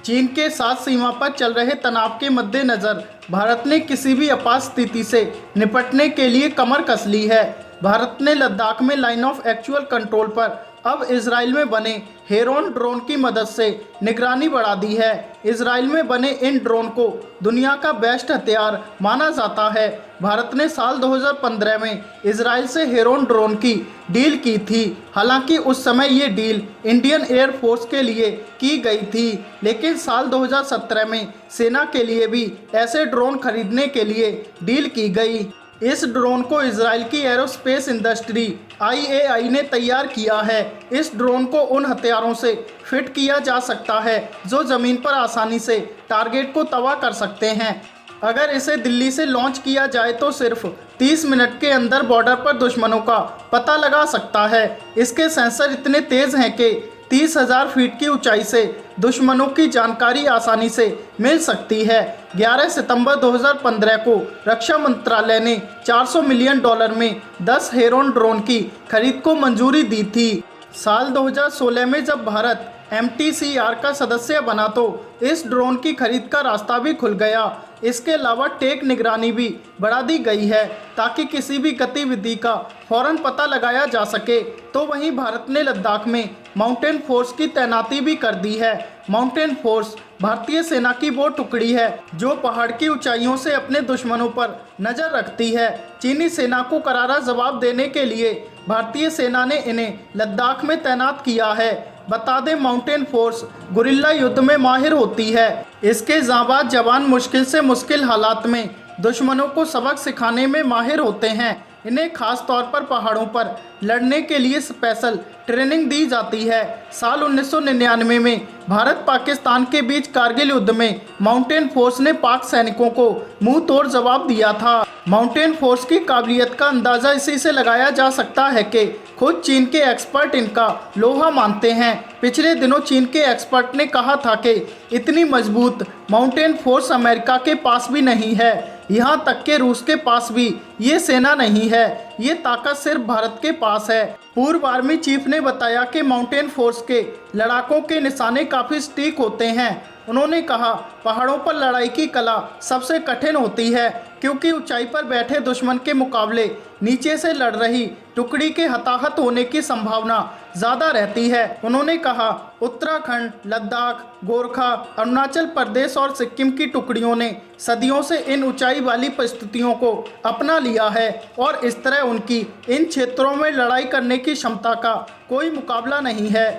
चीन के साथ सीमा पर चल रहे तनाव के मद्देनज़र भारत ने किसी भी आपात स्थिति से निपटने के लिए कमर कस ली है। भारत ने लद्दाख में लाइन ऑफ एक्चुअल कंट्रोल पर अब इजराइल में बने हेरोन ड्रोन की मदद से निगरानी बढ़ा दी है। इजराइल में बने इन ड्रोन को दुनिया का बेस्ट हथियार माना जाता है। भारत ने साल 2015 में इजराइल से हेरोन ड्रोन की डील की थी। हालांकि उस समय ये डील इंडियन एयर फोर्स के लिए की गई थी, लेकिन साल 2017 में सेना के लिए भी ऐसे ड्रोन खरीदने के लिए डील की गई। इस ड्रोन को इजराइल की एरोस्पेस इंडस्ट्री IAI ने तैयार किया है। इस ड्रोन को उन हथियारों से फिट किया जा सकता है जो ज़मीन पर आसानी से टारगेट को तबाह कर सकते हैं। अगर इसे दिल्ली से लॉन्च किया जाए तो सिर्फ 30 मिनट के अंदर बॉर्डर पर दुश्मनों का पता लगा सकता है। इसके सेंसर इतने तेज़ हैं कि 30,000 फीट की ऊंचाई से दुश्मनों की जानकारी आसानी से मिल सकती है। 11 सितंबर 2015 को रक्षा मंत्रालय ने $400 मिलियन में 10 हेरोन ड्रोन की खरीद को मंजूरी दी थी। साल 2016 में जब भारत MTCR का सदस्य बना तो इस ड्रोन की खरीद का रास्ता भी खुल गया। इसके अलावा टेक निगरानी भी बढ़ा दी गई है ताकि किसी भी गतिविधि का फौरन पता लगाया जा सके। तो वहीं भारत ने लद्दाख में माउंटेन फोर्स की तैनाती भी कर दी है। माउंटेन फोर्स भारतीय सेना की वो टुकड़ी है जो पहाड़ की ऊंचाइयों से अपने दुश्मनों पर नजर रखती है। चीनी सेना को करारा जवाब देने के लिए भारतीय सेना ने इन्हें लद्दाख में तैनात किया है। बता दें, माउंटेन फोर्स गुरिल्ला युद्ध में माहिर होती है। इसके जाबाज जवान मुश्किल से मुश्किल हालात में दुश्मनों को सबक सिखाने में माहिर होते हैं। इन्हें खास तौर पर पहाड़ों पर लड़ने के लिए स्पेशल ट्रेनिंग दी जाती है। साल 1999 में भारत पाकिस्तान के बीच कारगिल युद्ध में माउंटेन फोर्स ने पाक सैनिकों को मुंह तोड़ जवाब दिया था। माउंटेन फोर्स की काबिलियत का अंदाज़ा इसी से लगाया जा सकता है कि खुद चीन के एक्सपर्ट इनका लोहा मानते हैं। पिछले दिनों चीन के एक्सपर्ट ने कहा था कि इतनी मजबूत माउंटेन फोर्स अमेरिका के पास भी नहीं है, यहाँ तक कि रूस के पास भी ये सेना नहीं है। ये ताकत सिर्फ भारत के पास है। पूर्व आर्मी चीफ ने बताया कि माउंटेन फोर्स के लड़ाकों के निशाने काफ़ी सटीक होते हैं। उन्होंने कहा, पहाड़ों पर लड़ाई की कला सबसे कठिन होती है क्योंकि ऊंचाई पर बैठे दुश्मन के मुकाबले नीचे से लड़ रही टुकड़ी के हताहत होने की संभावना ज़्यादा रहती है। उन्होंने कहा, उत्तराखंड, लद्दाख, गोरखा, अरुणाचल प्रदेश और सिक्किम की टुकड़ियों ने सदियों से इन ऊंचाई वाली परिस्थितियों को अपना लिया है और इस तरह उनकी इन क्षेत्रों में लड़ाई करने की क्षमता का कोई मुकाबला नहीं है।